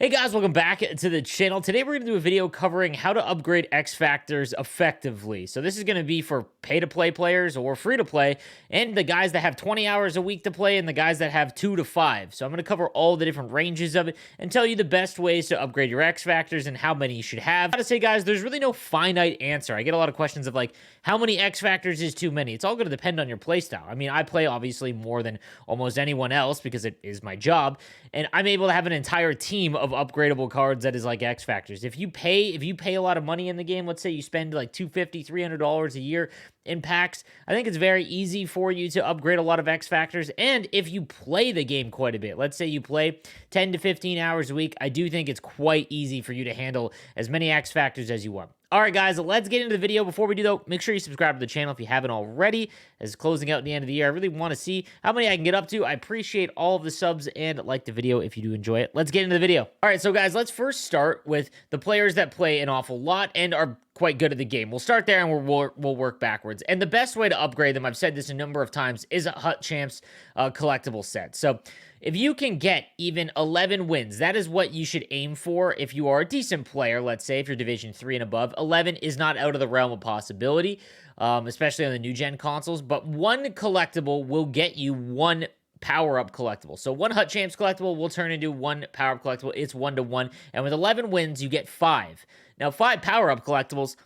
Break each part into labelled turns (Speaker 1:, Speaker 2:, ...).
Speaker 1: Hey guys, welcome back to the channel. Today we're going to do a video covering how to upgrade XFactors effectively. So this is going to be for pay-to-play players or free-to-play, and the guys that have 20 hours a week to play and the guys that have 2 to 5. So I'm going to cover all the different ranges of it and tell you the best ways to upgrade your XFactors and how many you should have. I gotta say guys, there's really no finite answer. I get a lot of questions of like, how many XFactors is too many? It's all going to depend on your playstyle. I mean, I play obviously more than almost anyone else because it is my job, and I'm able to have an entire team of upgradable cards that is like XFactors. If you pay a lot of money in the game, let's say you spend like $250, $300 a year in packs, I think it's very easy for you to upgrade a lot of XFactors. And if you play the game quite a bit, let's say you play 10 to 15 hours a week, I do think it's quite easy for you to handle as many XFactors as you want. All right, guys, let's get into the video. Before we do, though, make sure you subscribe to the channel if you haven't already. As it's closing out at the end of the year, I really want to see how many I can get up to. I appreciate all of the subs and like the video if you do enjoy it. Let's get into the video. All right, so guys, let's first start with the players that play an awful lot and are quite good at the game. We'll start there and we'll work backwards. And the best way to upgrade them, I've said this a number of times, is a Hut Champs collectible set. So if you can get even 11 wins, that is what you should aim for if you are a decent player. Let's say if you're Division 3 and above, 11 is not out of the realm of possibility, especially on the new gen consoles. But one collectible will get you one power-up collectible. So one Hut Champs collectible will turn into one power-up collectible. It's 1-to-1. And with 11 wins, you get 5. Now, 5 power-up collectibles,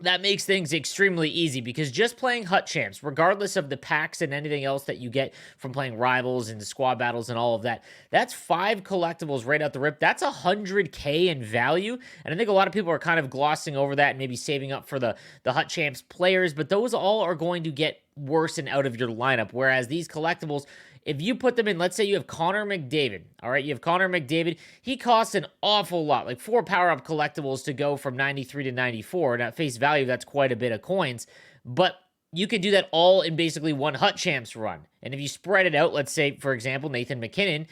Speaker 1: that makes things extremely easy because just playing Hut Champs, regardless of the packs and anything else that you get from playing Rivals and the squad battles and all of that, that's 5 collectibles right out the rip. That's 100K in value, and I think a lot of people are kind of glossing over that and maybe saving up for the Hut Champs players, but those all are going to get worse and out of your lineup, whereas these collectibles, if you put them in, let's say you have Connor McDavid, all right, you have Connor McDavid, he costs an awful lot, like 4 power-up collectibles to go from 93 to 94, and at face value, that's quite a bit of coins, but you could do that all in basically one Hut Champs run, and if you spread it out, let's say, for example, Nathan McKinnon,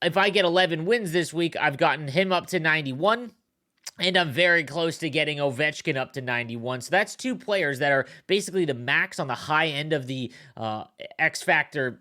Speaker 1: if I get 11 wins this week, I've gotten him up to 91, and I'm very close to getting Ovechkin up to 91. So that's 2 players that are basically the max on the high end of the X-Factor,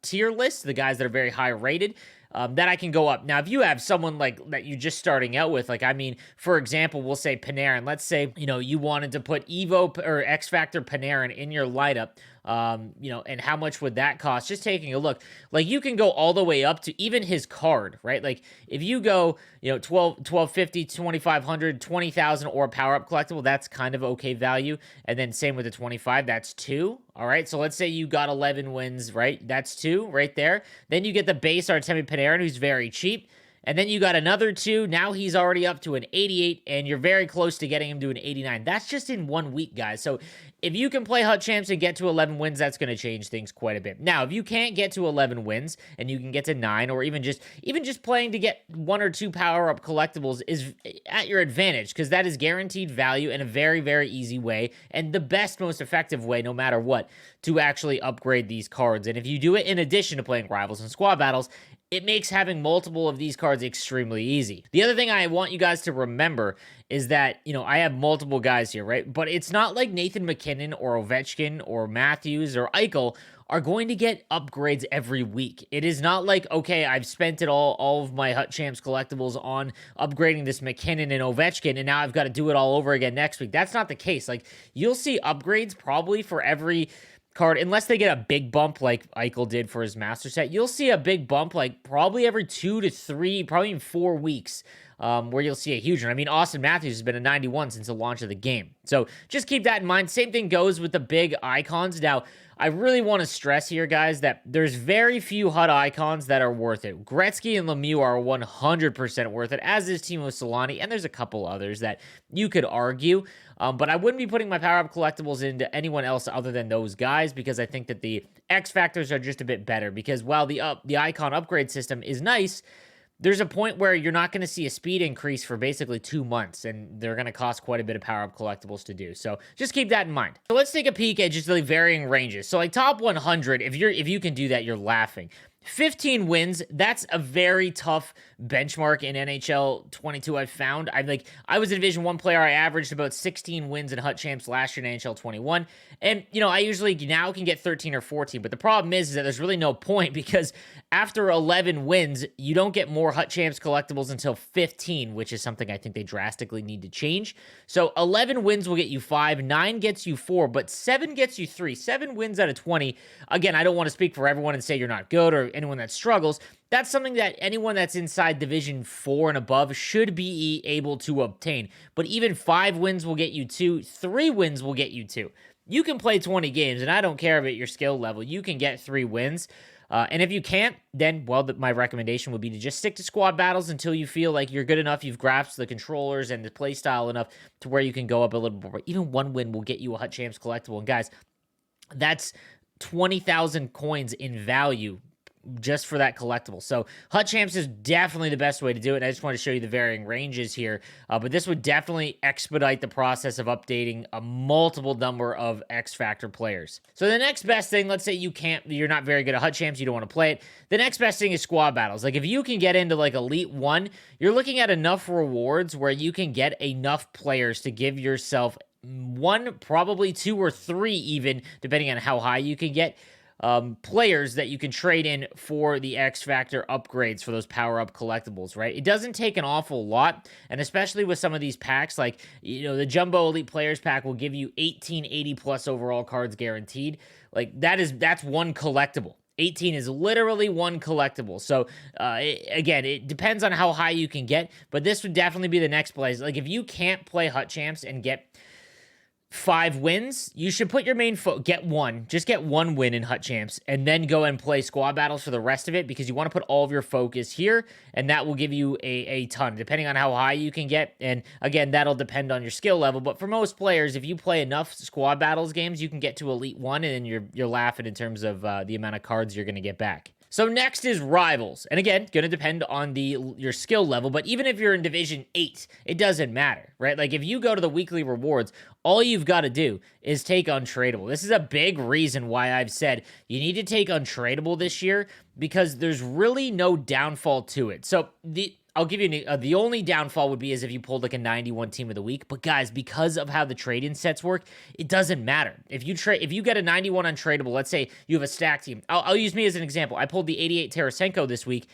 Speaker 1: tier list, the guys that are very high rated. That I can go up. Now, if you have someone like that you're just starting out with, like, I mean, for example, we'll say Panarin. Let's say, you wanted to put Evo or X-Factor Panarin in your lineup, and how much would that cost? Just taking a look, like, you can go all the way up to even his card, right? Like, if you go, 1250, 2500, 20,000 or a power-up collectible, that's kind of okay value. And then same with the 25, that's 2. All right, so let's say you got 11 wins, right? That's 2 right there. Then you get the base Artemi Panarin, who's very cheap. And then you got another 2. Now he's already up to an 88, and you're very close to getting him to an 89. That's just in 1 week, guys. So if you can play Hut Champs and get to 11 wins, that's going to change things quite a bit. Now, if you can't get to 11 wins and you can get to 9, or even just playing to get 1 or 2 power-up collectibles is at your advantage, because that is guaranteed value in a very, very easy way, and the best, most effective way, no matter what, to actually upgrade these cards. And if you do it in addition to playing Rivals and squad battles, it makes having multiple of these cards extremely easy. The other thing I want you guys to remember is that, I have multiple guys here, right? But it's not like Nathan McKinnon or Ovechkin or Matthews or Eichel are going to get upgrades every week. It is not like, okay, I've spent it all of my Hut Champs collectibles on upgrading this McKinnon and Ovechkin, and now I've got to do it all over again next week. That's not the case. Like, you'll see upgrades probably for every card, unless they get a big bump like Eichel did for his master set. You'll see a big bump like probably every 2 to 3, probably even 4 weeks, where you'll see a huge one. I mean, Austin Matthews has been a 91 since the launch of the game. So just keep that in mind. Same thing goes with the big icons. Now, I really want to stress here, guys, that there's very few HUD icons that are worth it. Gretzky and Lemieux are 100% worth it, as is Timo Solani, and there's a couple others that you could argue. But I wouldn't be putting my power-up collectibles into anyone else other than those guys, because I think that the X-Factors are just a bit better. Because while the icon upgrade system is nice, there's a point where you're not going to see a speed increase for basically 2 months, and they're going to cost quite a bit of power-up collectibles to do. So just keep that in mind. So let's take a peek at just the varying ranges. So like top 100, if you can do that, you're laughing. 15 wins, that's a very tough benchmark in NHL 22 I've found. I was a Division 1 player. I averaged about 16 wins in Hut Champs last year in NHL 21. And, I usually now can get 13 or 14. But the problem is that there's really no point because after 11 wins, you don't get more Hut Champs collectibles until 15, which is something I think they drastically need to change. So 11 wins will get you 5, 9 gets you 4, but 7 gets you 3. 7 wins out of 20. Again, I don't want to speak for everyone and say you're not good or anyone that struggles. That's something that anyone that's inside Division 4 and above should be able to obtain. But even 5 wins will get you 2, 3 wins will get you 2. You can play 20 games, and I don't care about your skill level. You can get 3 wins. And if you can't, then, my recommendation would be to just stick to squad battles until you feel like you're good enough, you've grasped the controllers and the play style enough to where you can go up a little more. Even 1 win will get you a Hut Champs collectible. And guys, that's 20,000 coins in value just for that collectible. So Hut Champs is definitely the best way to do it. I just want to show you the varying ranges here, but this would definitely expedite the process of updating a multiple number of XFactor players. So the next best thing, let's say you're not very good at Hut Champs, you don't want to play it. The next best thing is squad battles. Like if you can get into like Elite 1, you're looking at enough rewards where you can get enough players to give yourself 1, probably 2 or 3 even, depending on how high you can get, players that you can trade in for the XFactor upgrades for those power-up collectibles, right? It doesn't take an awful lot, and especially with some of these packs, like, the Jumbo Elite Players pack will give you 1880 plus overall cards guaranteed. Like, that's 1 collectible. 18 is literally 1 collectible. So, again, it depends on how high you can get, but this would definitely be the next place. Like, if you can't play Hut Champs and get 5 wins, you should put your main get 1. Just get 1 win in Hut Champs, and then go and play squad battles for the rest of it, because you want to put all of your focus here, and that will give you a ton, depending on how high you can get. And again, that'll depend on your skill level, but for most players, if you play enough squad battles games, you can get to Elite 1, and then you're laughing in terms of the amount of cards you're going to get back. So next is Rivals. And again, going to depend on your skill level, but even if you're in Division 8, it doesn't matter, right? Like if you go to the weekly rewards, all you've got to do is take Untradeable. This is a big reason why I've said you need to take Untradeable this year, because there's really no downfall to it. So I'll give you the only downfall would be as if you pulled like a 91 team of the week. But guys, because of how the trade-in sets work, it doesn't matter. If you get a 91 untradeable, let's say you have a stack team. I'll use me as an example. I pulled the 88 Tarasenko this week,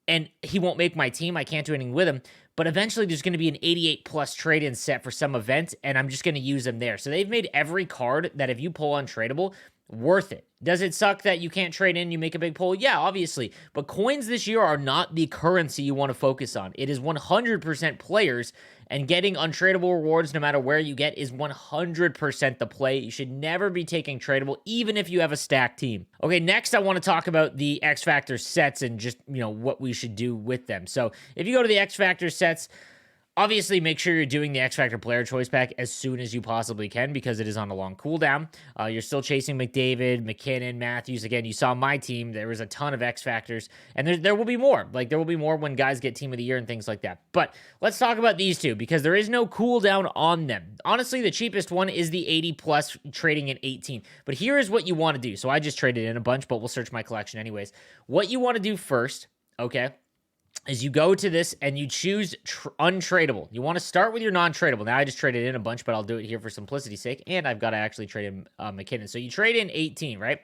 Speaker 1: and he won't make my team. I can't do anything with him. But eventually there's going to be an 88 plus trade-in set for some event, and I'm just going to use them there. So they've made every card that if you pull untradeable, worth it. Does it suck that you can't trade in, you make a big pull? Yeah, obviously. But coins this year are not the currency you want to focus on. It is 100% players, and getting untradeable rewards no matter where you get is 100% the play. You should never be taking tradable, even if you have a stacked team. Okay, next I want to talk about the XFactor sets and just, what we should do with them. So if you go to the XFactor sets, obviously, make sure you're doing the XFactor Player Choice Pack as soon as you possibly can, because it is on a long cooldown. You're still chasing McDavid, McKinnon, Matthews. Again, you saw my team. There was a ton of X-Factors, and there will be more. Like, there will be more when guys get Team of the Year and things like that. But let's talk about these two, because there is no cooldown on them. Honestly, the cheapest one is the 80-plus trading in 18. But here is what you want to do. So I just traded in a bunch, but we'll search my collection anyways. What you want to do first, okay, is you go to this and you choose untradeable. You want to start with your non-tradable. Now, I just traded in a bunch, but I'll do it here for simplicity's sake, and I've got to actually trade in McKinnon. So you trade in 18, right?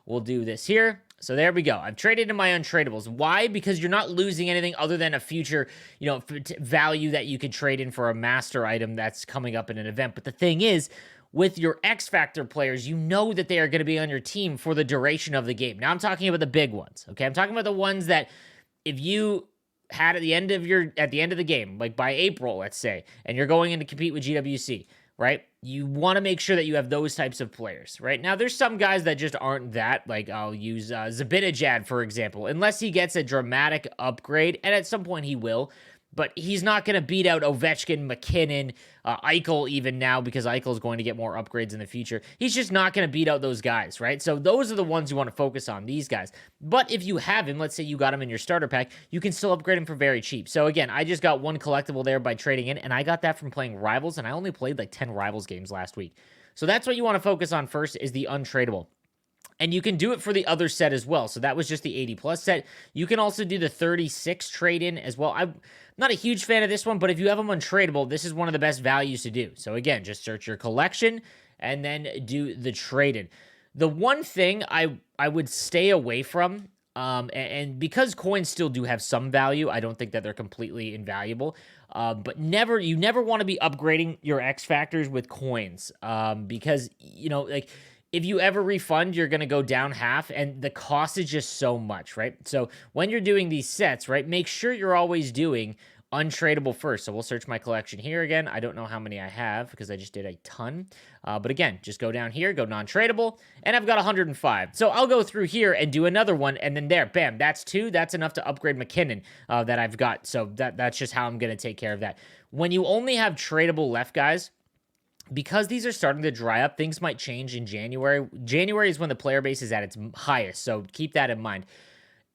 Speaker 1: We'll do this here. So there we go. I've traded in my untradables. Why? Because you're not losing anything other than a future, value that you could trade in for a master item that's coming up in an event. But the thing is, with your X-Factor players, you know that they are going to be on your team for the duration of the game. Now, I'm talking about the big ones, okay? I'm talking about the ones that if you had at the end of the game, like by April, let's say, and you're going in to compete with GWC, right? You want to make sure that you have those types of players, right? Now, there's some guys that just aren't that. Like, I'll use Zabinajad, for example, unless he gets a dramatic upgrade, and at some point he will. But he's not going to beat out Ovechkin, McKinnon, Eichel even now, because Eichel is going to get more upgrades in the future. He's just not going to beat out those guys, right? So those are the ones you want to focus on, these guys. But if you have him, let's say you got him in your starter pack, you can still upgrade him for very cheap. So again, I just got 1 collectible there by trading in, and I got that from playing Rivals, and I only played like 10 Rivals games last week. So that's what you want to focus on first, is the untradeable. And you can do it for the other set as well. So that was just the 80 plus set. You can also do the 36 trade-in as well. I'm not a huge fan of this one, but if you have them untradeable, this is one of the best values to do. So again, just search your collection and then do the trade-in. The one thing I would stay away from, and because coins still do have some value, I don't think that they're completely invaluable. But you never want to be upgrading your XFactors with coins, because, you know, like, if you ever refund, you're going to go down half, and the cost is just so much, right? So when you're doing these sets, right, make sure you're always doing untradeable first. So we'll search my collection here again. I don't know how many I have because I just did a ton. But again, just go down here, go non-tradable, and I've got 105. So I'll go through here and do another one, and then there, bam, that's 2. That's enough to upgrade McKinnon that I've got. So that's just how I'm going to take care of that. When you only have tradable left, guys, because these are starting to dry up, things might change in January. January is when the player base is at its highest, so keep that in mind.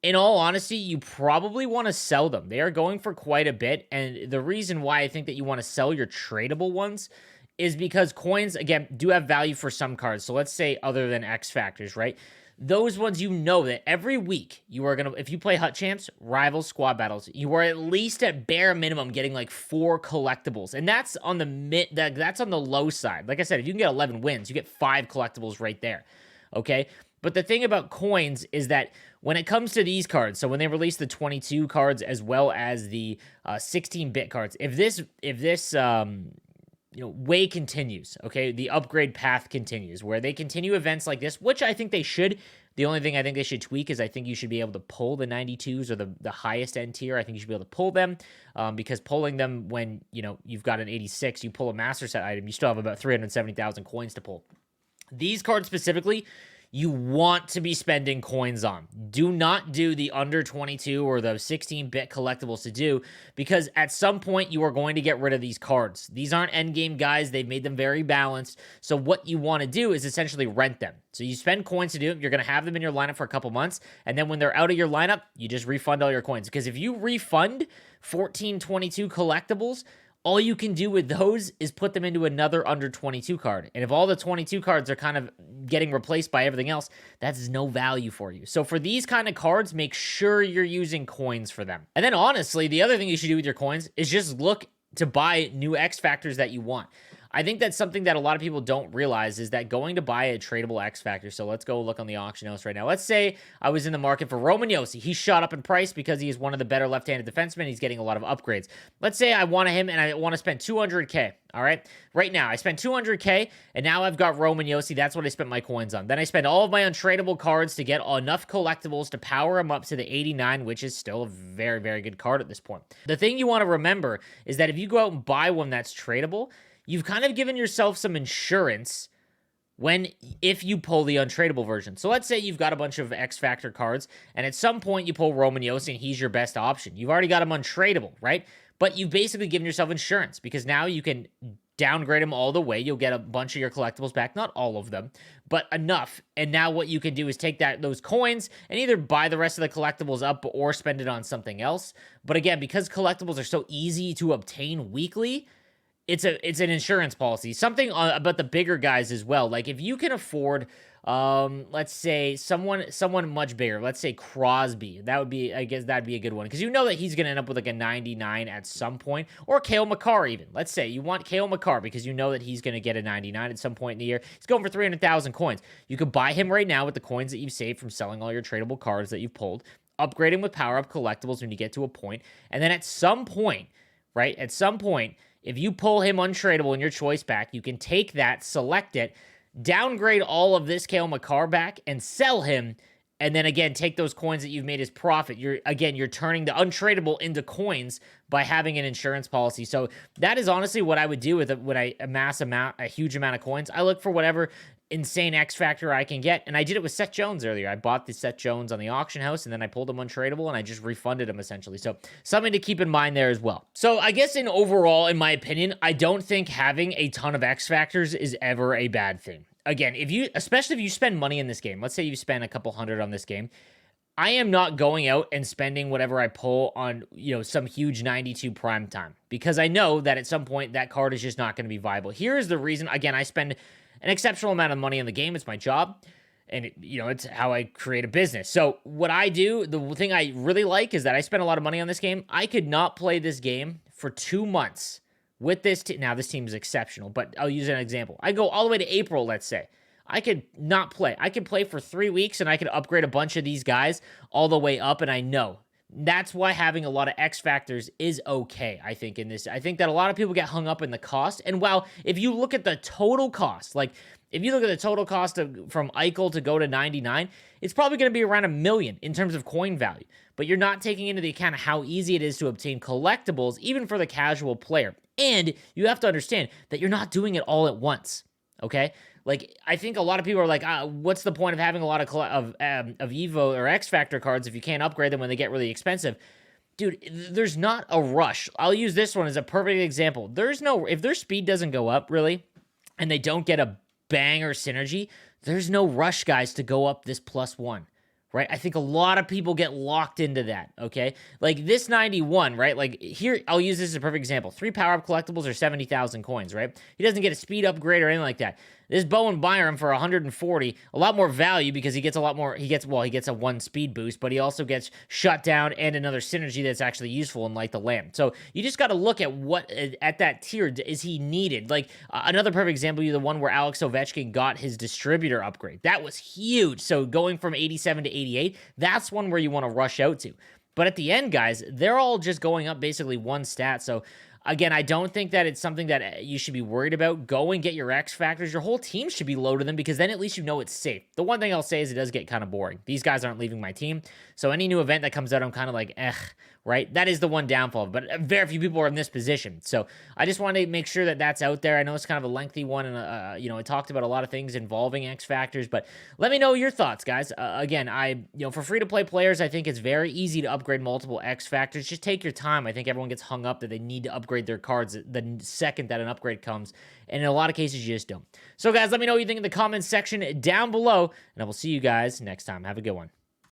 Speaker 1: In all honesty, you probably want to sell them. They are going for quite a bit, and the reason why I think that you want to sell your tradable ones is because coins, again, do have value for some cards. So let's say other than XFactors, right? Those ones, you know that every week you are going to, if you play Hut Champs, Rivals, Squad Battles, you are at least at bare minimum getting like 4 collectibles. And that's on that's on the low side. Like I said, if you can get 11 wins, you get 5 collectibles right there. Okay? But the thing about coins is that when it comes to these cards, so when they release the 22 cards as well as the 16-bit cards, if this way continues, okay, the upgrade path continues, where they continue events like this, which I think they should. The only thing I think they should tweak is I think you should be able to pull the 92s or the highest end tier. I think you should be able to pull them, because pulling them when, you've got an 86, you pull a master set item, you still have about 370,000 coins to pull. These cards specifically, you want to be spending coins on. Do not do the under 22 or the 16-bit collectibles to do, because at some point you are going to get rid of these cards. These aren't endgame guys. They've made them very balanced. So what you want to do is essentially rent them. So you spend coins to do it. You're going to have them in your lineup for a couple months, and then when they're out of your lineup, you just refund all your coins. Because if you refund 1422 collectibles, all you can do with those is put them into another under 22 card. And if all the 22 cards are kind of getting replaced by everything else, that's no value for you. So for these kind of cards, make sure you're using coins for them. And then honestly, the other thing you should do with your coins is just look to buy new XFactors that you want. I think that's something that a lot of people don't realize, is that going to buy a tradable XFactor. So let's go look on the auction house right now. Let's say I was in the market for Roman Josi. He shot up in price because he is one of the better left-handed defensemen. He's getting a lot of upgrades. Let's say I want him and I want to spend 200K. All right. Right now, I spent 200K, and now I've got Roman Josi. That's what I spent my coins on. Then I spend all of my untradeable cards to get enough collectibles to power him up to the 89, which is still a very, very good card at this point. The thing you want to remember is that if you go out and buy one that's tradable, you've kind of given yourself some insurance if you pull the untradeable version. So let's say you've got a bunch of XFactor cards, and at some point you pull Roman Josi, and he's your best option. You've already got him untradeable, right? But you've basically given yourself insurance, because now you can downgrade him all the way. You'll get a bunch of your collectibles back, not all of them, but enough. And now what you can do is take those coins and either buy the rest of the collectibles up or spend it on something else. But again, because collectibles are so easy to obtain weekly, it's an insurance policy. Something about the bigger guys as well. Like if you can afford, let's say someone much bigger, let's say Crosby, that'd be a good one, because you know that he's going to end up with like a 99 at some point, or Cale Makar even. Let's say you want Cale Makar because you know that he's going to get a 99 at some point in the year. He's going for 300,000 coins. You could buy him right now with the coins that you've saved from selling all your tradable cards that you've pulled, upgrade him with power-up collectibles when you get to a point, and then at some point, if you pull him untradeable in your choice pack, you can take that, select it, downgrade all of this Cale Makar back, and sell him, and then again, take those coins that you've made as profit. You're turning the untradeable into coins by having an insurance policy. So that is honestly what I would do when I amass a huge amount of coins. I look for whatever insane X Factor I can get, and I did it with Seth Jones earlier. I bought the Seth Jones on the auction house, and then I pulled him untradeable, and I just refunded him essentially. So something to keep in mind there as well. So I guess in my opinion, I don't think having a ton of X Factors is ever a bad thing. Again, especially if you spend money in this game, let's say you spend a couple hundred on this game, I am not going out and spending whatever I pull on, some huge 92 prime time, because I know that at some point that card is just not going to be viable. Here is the reason. Again, I spend an exceptional amount of money in the game. It's my job. And it's how I create a business. So what I do, the thing I really like is that I spend a lot of money on this game. I could not play this game for 2 months with this team. Now this team is exceptional, but I'll use an example. I go all the way to April, let's say. I could not play. I could play for 3 weeks and I could upgrade a bunch of these guys all the way up. And I know that's why having a lot of X factors is okay, I think, in this. I think that a lot of people get hung up in the cost. And while if you look at the total cost, like if you look at the total cost from Eichel to go to 99, it's probably going to be around $1 million in terms of coin value. But you're not taking into the account of how easy it is to obtain collectibles, even for the casual player. And you have to understand that you're not doing it all at once, okay? Like, I think a lot of people are like, what's the point of having a lot of Evo or X Factor cards if you can't upgrade them when they get really expensive? Dude, there's not a rush. I'll use this one as a perfect example. If their speed doesn't go up, really, and they don't get a banger synergy, there's no rush, guys, to go up this +1. Right? I think a lot of people get locked into that, okay? Like this 91, right? Like here, I'll use this as a perfect example. 3 power-up collectibles are 70,000 coins, right? He doesn't get a speed upgrade or anything like that. This Bowen Byram for 140, a lot more value because he gets a lot more, he gets a 1 speed boost, but he also gets shut down and another synergy that's actually useful in Light the Lamp. So you just got to look at what, at that tier, is he needed? Like another perfect example, the one where Alex Ovechkin got his distributor upgrade. That was huge. So going from 87 to 88, that's one where you want to rush out to. But at the end, guys, they're all just going up basically 1 stat. So again, I don't think that it's something that you should be worried about. Go and get your X Factors. Your whole team should be low to them because then at least you know it's safe. The one thing I'll say is it does get kind of boring. These guys aren't leaving my team. So any new event that comes out, I'm kind of like, right? That is the one downfall. But very few people are in this position. So I just want to make sure that that's out there. I know it's kind of a lengthy one, and I talked about a lot of things involving X Factors. But let me know your thoughts, guys. Again, for free-to-play players, I think it's very easy to upgrade multiple X Factors. Just take your time. I think everyone gets hung up that they need to upgrade their cards the second that an upgrade comes, and in a lot of cases you just don't. So guys, let me know what you think in the comments section down below, and I will see you guys next time. Have a good one.